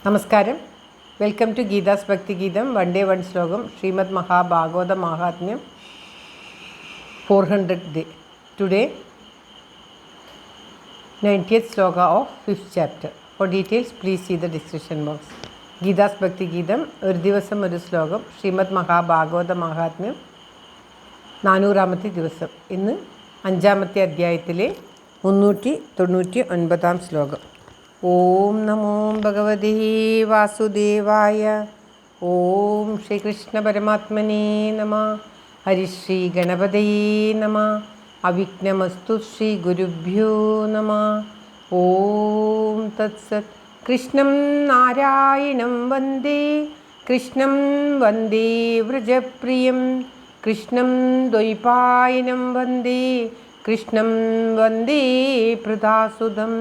നമസ്കാരം. Welcome to Geetha's ഭക്തിഗീതം. One day one ശ്ലോകം. ശ്രീമദ് മഹാഭാഗവത മാഹാത്മ്യം 400th day. Today 90th sloka of 5th chapter. For details please see the description box. Geetha's Bhakthigeetham ഒരു ദിവസം ഒരു ശ്ലോകം. ശ്രീമദ് മഹാഭാഗവത മാഹാത്മ്യം 400ാമത്തെ ദിവസം. ഇന്ന് 5ാമത്തെ അധ്യായത്തിലെ 399 ശ്ലോകം. ഓം നമോ ഭഗവതേ വാസുദേവായ. ഓം ശ്രീകൃഷ്ണ പരമാത്മനേ നമഃ. ഹരിശ്രീ ഗണപതയേ നമഃ. അവിഘ്നമസ്തു ശ്രീ ഗുരുഭ്യോ നമഃ. ഓം തത്സത്. കൃഷ്ണം നാരായണം വന്ദേ കൃഷ്ണം വന്ദേ വ്രജപ്രിയം കൃഷ്ണം ദ്വൈപായനം വന്ദേ കൃഷ്ണം വന്ദേ പ്രദാസുതം.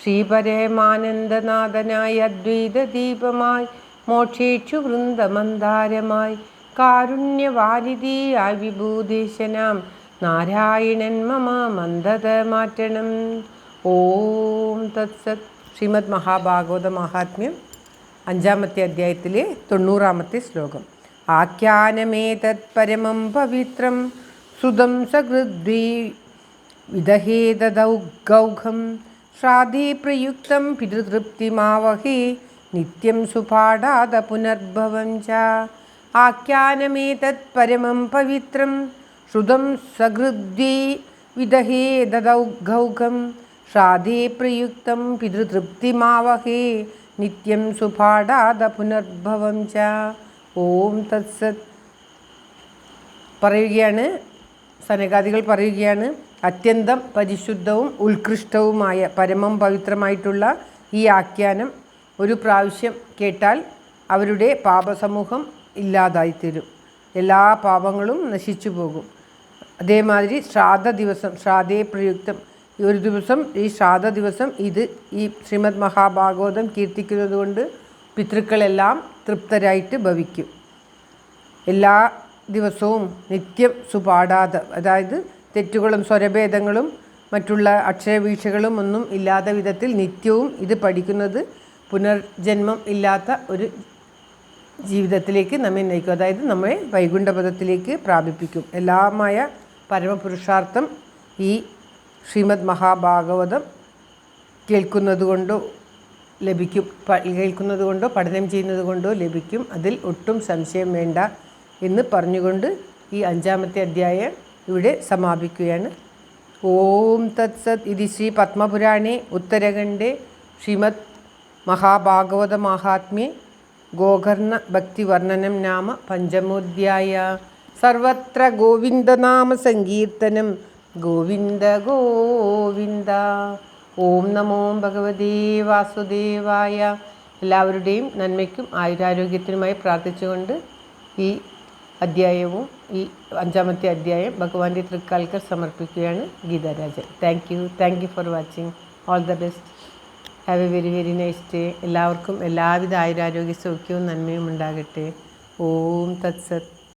ശ്രീപരമാനന്ദനാഥനായ അദ്വൈതദീപമായി മോക്ഷേക്ഷു വൃന്ദമന്ദാരമായി കാരുണ്യവാരിധിയായി വിഭൂതേശനാം നാരായണൻ മമ മന്ദത മാറ്റണം. ഓം തത്സത്. ശ്രീമദ് മഹാഭാഗവത മാഹാത്മ്യം 5ാമത്തെ അധ്യായത്തിലെ 90ാമത്തെ ശ്ലോകം. ആഖ്യാനമേതത് പരമം പവിത്രം സുതം സഹൃദ്വി വിദഹേതദൗഘം ശ്രാദ്ധേ പ്രയുക്തം പിതൃതൃപ്തിമാവഹേ നിത്യം സുപാഠാത പുനർഭവം ച. ആഖ്യാനമേതത് പരമം പവിത്രം ശ്രുതം സഹൃദ്വി വിദഹേതദൗഘം ശ്രാദ്ധേ പ്രയുക്തം പിതൃതൃപ്തിമാവഹേ നിത്യം സുപാഠാത പുനർഭവം ച. ഓം തത്സത്. പറയുകയാണ്, സനകാദികൾ പറയുകയാണ്, അത്യന്തം പരിശുദ്ധവും ഉത്കൃഷ്ടവുമായ പരമം പവിത്രമായിട്ടുള്ള ഈ ആഖ്യാനം ഒരു പ്രാവശ്യം കേട്ടാൽ അവരുടെ പാപസമൂഹം ഇല്ലാതായിത്തീരും. എല്ലാ പാപങ്ങളും നശിച്ചു പോകും. അതേമാതിരി ശ്രാദ്ധ ദിവസം, ശ്രാദ്ധേ പ്രയുക്തം, ഒരു ദിവസം, ഈ ശ്രാദ്ധ ദിവസം ഇത് ഈ ശ്രീമദ് മഹാഭാഗവതം കീർത്തിക്കുന്നത് കൊണ്ട് പിതൃക്കളെല്ലാം തൃപ്തരായിട്ട് ഭവിക്കും. എല്ലാ ദിവസവും നിത്യം സുപാഠാത, അതായത് തെറ്റുകളും സ്വരഭേദങ്ങളും മറ്റുള്ള അക്ഷരവീഴ്ചകളും ഒന്നും ഇല്ലാത്ത വിധത്തിൽ നിത്യവും ഇത് പഠിക്കുന്നത് പുനർജന്മം ഇല്ലാത്ത ഒരു ജീവിതത്തിലേക്ക് നമ്മെ നയിക്കും. അതായത് നമ്മെ വൈകുണ്ഠപദത്തിലേക്ക് പ്രാപിപ്പിക്കും. എല്ലാമായ പരമപുരുഷാർത്ഥം ഈ ശ്രീമദ് മഹാഭാഗവതം കേൾക്കുന്നത് കൊണ്ടോ പഠനം ചെയ്യുന്നത് കൊണ്ടോ ലഭിക്കും. അതിൽ ഒട്ടും സംശയം വേണ്ട എന്ന് പറഞ്ഞുകൊണ്ട് ഈ 5ാമത്തെ അധ്യായം ഇവിടെ സമാപിക്കുകയാണ്. ഓം തത്സത്. ഇത് ശ്രീ പത്മപുരാണേ ഉത്തരഖണ്ഡേ ശ്രീമദ് മഹാഭാഗവത മാഹാത്മ്യേ ഗോകർണ ഭക്തിവർണ്ണനം നാമ 5മോധ്യായ. സർവത്ര ഗോവിന്ദനാമ സങ്കീർത്തനം. ഗോവിന്ദ ഗോവിന്ദ. ഓം നമോ ഭഗവതേ വാസുദേവായ. എല്ലാവരുടെയും നന്മയ്ക്കും ആയുരാരോഗ്യത്തിനുമായി പ്രാർത്ഥിച്ചുകൊണ്ട് ഈ അധ്യായവും ഈ 5ാമത്തെ അധ്യായം ഭഗവാന്റെ തൃക്കാൽക്കൽ സമർപ്പിക്കുകയാണ് Geetha Rajan. Thank you for watching. All the best. Have A very very nice day. എല്ലാവർക്കും എല്ലാവിധ ആയുരാരോഗ്യ സൗഖ്യവും നന്മയും ഉണ്ടാകട്ടെ. ഓം തത്സത്.